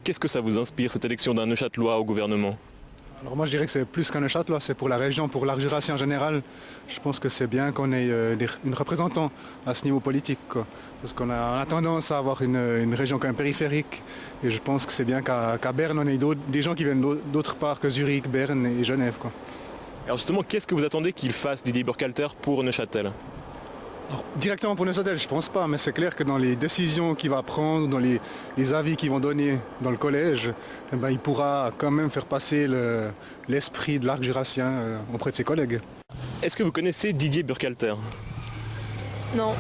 Qu'est-ce que ça vous inspire, cette élection d'un Neuchâtelois au gouvernement? Alors moi je dirais que c'est plus qu'un Neuchâtelois, c'est pour la région, pour l'Argyracien en général. Je pense que c'est bien qu'on ait une représentant à ce niveau politique, quoi. Parce qu'on a tendance à avoir une région quand même périphérique. Et je pense que c'est bien qu'à Berne, on ait des gens qui viennent d'autre part que Zurich, Berne et Genève, quoi. Alors justement, qu'est-ce que vous attendez qu'il fasse Didier Burkhalter pour Neuchâtel? Alors, directement pour Neuchâtel, je pense pas, mais c'est clair que dans les décisions qu'il va prendre, dans les avis qu'ils vont donner dans le collège, eh ben, il pourra quand même faire passer l'esprit de l'arc jurassien auprès de ses collègues. Est-ce que vous connaissez Didier Burkhalter? Non.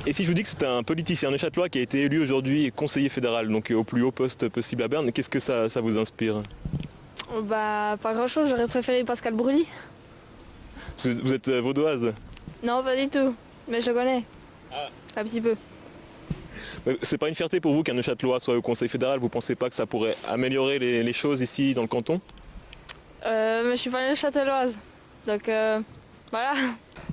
Et si je vous dis que c'est un politicien neuchâtelois qui a été élu aujourd'hui conseiller fédéral, donc au plus haut poste possible à Berne, qu'est-ce que ça vous inspire? Bah pas grand chose, j'aurais préféré Pascal Bruni. Vous êtes vaudoise? Non pas du tout, mais je le connais. Un petit peu. C'est pas une fierté pour vous qu'un Neuchâtelois soit au conseil fédéral? Vous pensez pas que ça pourrait améliorer les choses ici dans le canton? Mais je suis pas neuchâteloise. Donc voilà.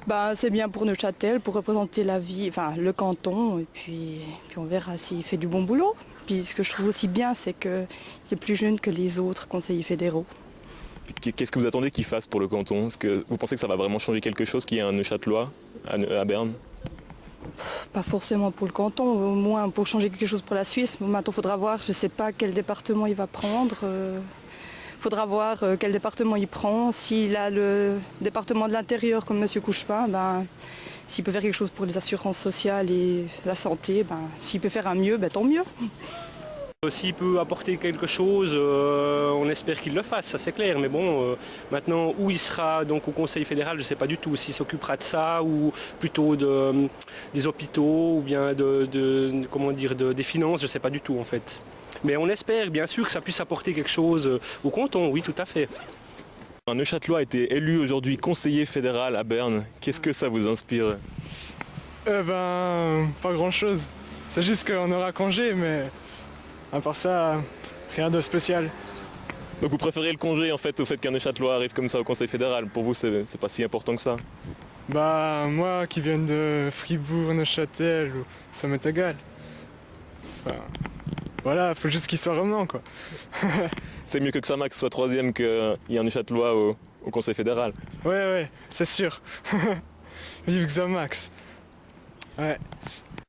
Bah, c'est bien pour Neuchâtel, pour représenter la vie, enfin le canton, et puis on verra s'il fait du bon boulot. Puis ce que je trouve aussi bien, c'est qu'il est plus jeune que les autres conseillers fédéraux. Qu'est-ce que vous attendez qu'il fasse pour le canton? Est-ce que vous pensez que ça va vraiment changer quelque chose qu'il y ait un Neuchâtelois à Berne? Pas forcément pour le canton, au moins pour changer quelque chose pour la Suisse. Maintenant, il faudra voir, je ne sais pas quel département il va prendre. Il faudra voir quel département il prend. S'il a le département de l'intérieur comme M. Couchepin, ben, s'il peut faire quelque chose pour les assurances sociales et la santé, ben, s'il peut faire un mieux, ben, tant mieux. S'il peut apporter quelque chose, on espère qu'il le fasse, ça c'est clair. Mais bon, maintenant où il sera donc au Conseil fédéral, je ne sais pas du tout s'il s'occupera de ça ou plutôt des hôpitaux ou bien des finances, je ne sais pas du tout en fait. Mais on espère bien sûr que ça puisse apporter quelque chose au canton, oui tout à fait. Un Neuchâtelois a été élu aujourd'hui conseiller fédéral à Berne. Qu'est-ce que ça vous inspire? Pas grand chose. C'est juste qu'on aura congé, mais à part ça, rien de spécial. Donc vous préférez le congé en fait au fait qu'un Neuchâtelois arrive comme ça au conseil fédéral? Pour vous c'est pas si important que ça? Bah moi qui viens de Fribourg, Neuchâtel, ça m'est égal. Enfin, voilà, faut juste qu'il soit roman quoi. C'est mieux que Xamax soit troisième qu'il y ait un Neuchâtelois au conseil fédéral. Ouais, c'est sûr. Vive Xamax. Ouais.